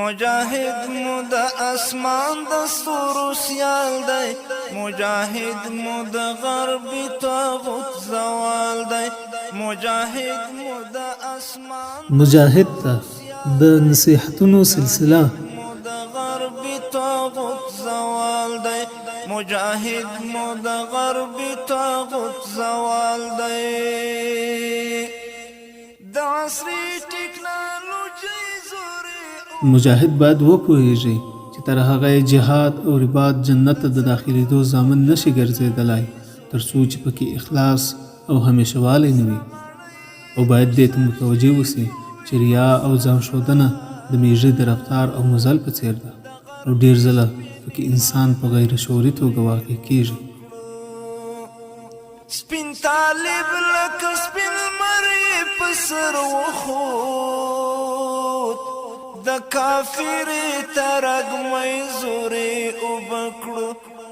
مجاهد مو د اسمان د ستورو سیال دی مجاهد مو د غربي طاغوت زوال دی مجاهد مو د اسمان مجاهد ته د نصیحتونو سلسله د غربي طاغوت زوال دی مجاهد مو د غربي طاغوت زوال دی د عصري ټیکنالوژي زوري مجاهد باید وپوهیږي چې تر هغه جهاد او رباط جنت ته د داخلېدو ضامن نشي ګرځېدلی تر څو چې پکې اخلاص او همیشهوالی نه وي او باید دې ته متوجه اوسي چې ریا او ځان ښودنه د میږي د رفتار او مزل په څیر ده او ډېر ځله پکې انسان په غیر شعوري توګه واقع کېږي. سپین طالب لکه سپین مري په سر وخوت د کافرې ترږمۍ زورې اوبه کړو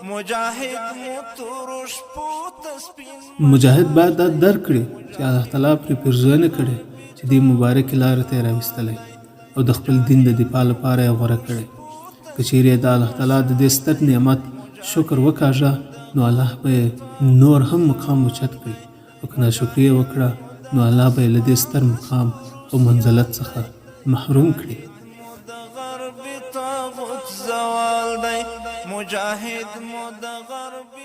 مجاهد مو تورو شپو ته سپین مجاهد باید دا درک کړي چې الله تعالی پرې پیرزوینه کړې چې دې مبارکې لارې ته یې راویستلی او د خپل دین د دفاع لپاره یې غوره کړی. که چیرې د الله تعالی د دې ستر نعمت شکر وکاږه نو الله به نور هم مقام اوچت کړي او که ناشکري یې وکړه نو الله به یې له دې ستر مقام او منزلت څخه محروم کړي. د غربي طاغوت زوال دی مجاهد مو د غرب